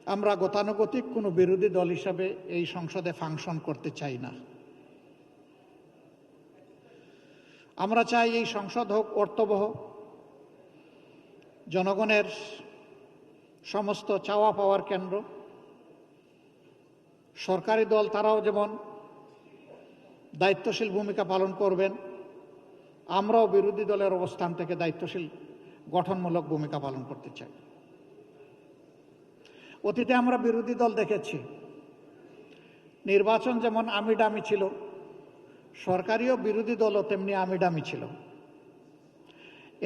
আমরা গতানুগতিক কোনো বিরোধী দল হিসাবে এই সংসদে ফাংশন করতে চাই না। আমরা চাই এই সংসদ হোক অর্থবহ, জনগণের সমস্ত চাওয়া পাওয়ার কেন্দ্র। সরকারি দল তারাও যেমন দায়িত্বশীল ভূমিকা পালন করবেন, আমরাও বিরোধী দলের অবস্থান থেকে দায়িত্বশীল গঠনমূলক ভূমিকা পালন করতে চাই। অতীতে আমরা বিরোধী দল দেখেছি, নির্বাচন যেমন আমিডামি ছিল, সরকারিও বিরোধী দলও তেমনি আমিডামি ছিল।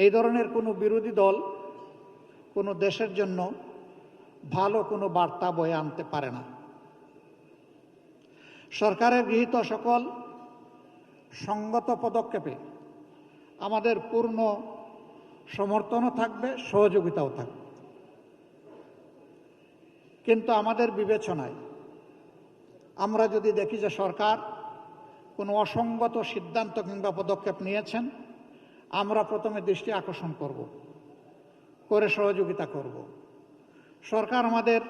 এই ধরনের কোনো বিরোধী দল কোনো দেশের জন্য ভালো কোনো বার্তা বয়ে আনতে পারে না। সরকারের গৃহীত সকল সঙ্গত পদক্ষেপে আমাদের পূর্ণ সমর্থনও থাকবে, সহযোগিতাও থাকবে। কিন্তু আমাদের বিবেচনায় আমরা যদি দেখি যে সরকার কোনো অসঙ্গত সিদ্ধান্ত কিংবা পদক্ষেপ নিয়েছেন, আমরা প্রথমে দৃষ্টি আকর্ষণ করব, করে সহযোগিতা করব। সরকার আমাদের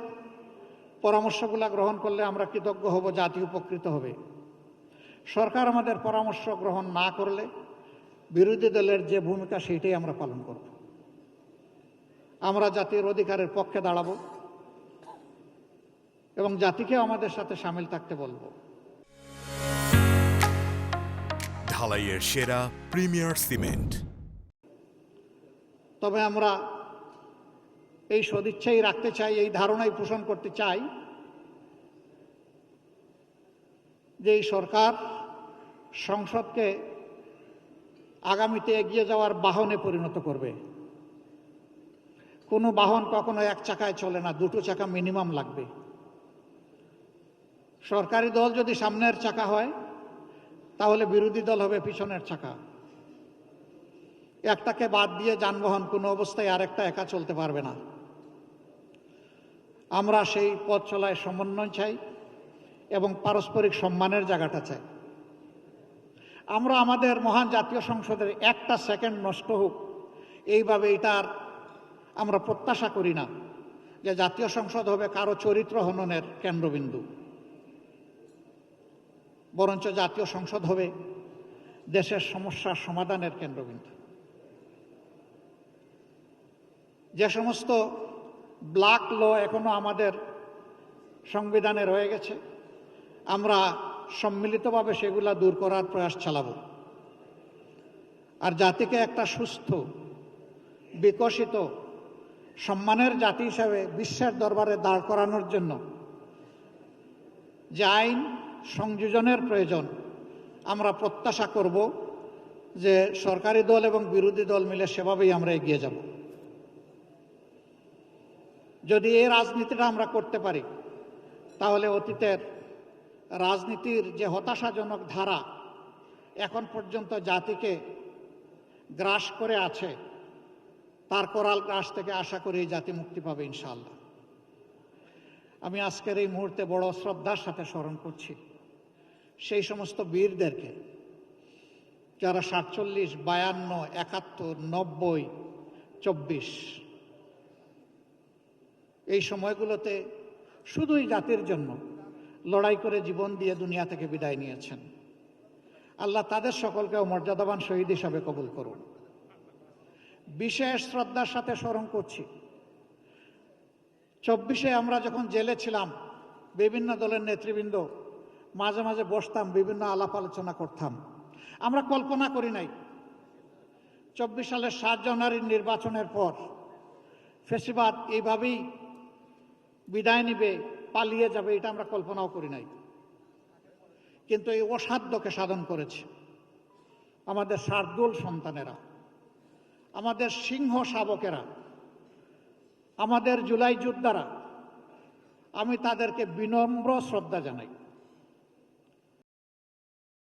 পরামর্শগুলো গ্রহণ করলে আমরা কৃতজ্ঞ হব, জাতি উপকৃত হবে। সরকার আমাদের পরামর্শ গ্রহণ না করলে বিরোধী দলের যে ভূমিকা সেইটাই আমরা পালন করব। আমরা জাতির অধিকারের পক্ষে দাঁড়াবো এবং জাতিকে আমাদের সাথে সামিল থাকতে বলবো। ঢালাইয়ের সেরা প্রিমিয়ার সিমেন্ট। তবে আমরা এই সদিচ্ছাই রাখতে চাই, এই ধারণাই পোষণ করতে চাই যে এই সরকার সংসদকে আগামীতে এগিয়ে যাওয়ার বাহনে পরিণত করবে। কোনো বাহন কখনো এক চাকায় চলে না, দুটো চাকা মিনিমাম লাগবে। সরকারি দল যদি সামনের চাকা হয়, তাহলে বিরোধী দল হবে পিছনের চাকা। একটাকে বাদ দিয়ে যানবাহন কোনো অবস্থায় আরেকটা একা চলতে পারবে না। আমরা সেই পথ চলায় সমন্বয় চাই এবং পারস্পরিক সম্মানের জায়গাটা চাই। আমরা আমাদের মহান জাতীয় সংসদের একটা সেকেন্ড নষ্ট হোক এইভাবে এটার আমরা প্রত্যাশা করি না যে জাতীয় সংসদ হবে কারো চরিত্র হননের কেন্দ্রবিন্দু। বরঞ্চ জাতীয় সংসদ হবে দেশের সমস্যার সমাধানের কেন্দ্রবিন্দু। যে সমস্ত ব্ল্যাক ল এখনো আমাদের সংবিধানে রয়ে গেছে, আমরা সম্মিলিতভাবে সেগুলা দূর করার প্রয়াস চালাবো। আর জাতিকে একটা সুস্থ, বিকশিত, সম্মানের জাতি হিসাবে বিশ্বের দরবারে দাঁড় করানোর জন্য যে আইন সংযোজনের প্রয়োজন, আমরা প্রত্যাশা করব যে সরকারি দল এবং বিরোধী দল মিলে সেভাবেই আমরা এগিয়ে যাব। যদি এই রাজনীতিটা আমরা করতে পারি, তাহলে অতীতের রাজনীতির যে হতাশাজনক ধারা এখন পর্যন্ত জাতিকে গ্রাস করে আছে, তার করাল গ্রাস থেকে আশা করি এই জাতি মুক্তি পাবে ইনশাআল্লাহ। আমি আজকের এই মুহূর্তে বড় শ্রদ্ধার সাথে স্মরণ করছি সেই সমস্ত বীরদেরকে যারা 47, 52, 71, 90, 24 এই সময়গুলোতে শুধুই জাতির জন্য লড়াই করে জীবন দিয়ে দুনিয়া থেকে বিদায় নিয়েছেন। আল্লাহ তাদের সকলকেও মর্যাদাবান শহীদ হিসাবে কবুল করুন। বিশেষ শ্রদ্ধার সাথে স্মরণ করছি 24-এ আমরা যখন জেলে ছিলাম, বিভিন্ন দলের নেতৃবৃন্দ মাঝে মাঝে বসতাম, বিভিন্ন আলাপ আলোচনা করতাম। আমরা কল্পনা করি নাই 24 সালের 7 জানুয়ারির নির্বাচনের পর ফ্যাসিবাদ এইভাবেই বিদায় নিবে, পালিয়ে যাবে, এটা আমরা কল্পনাও করি নাই। কিন্তু এই অসাধ্যকে সাধন করেছে আমাদের শার্দুল সন্তানেরা, আমাদের সিংহ শাবকেরা, আমাদের জুলাই যোদ্ধারা। আমি তাদেরকে বিনম্র শ্রদ্ধা জানাই।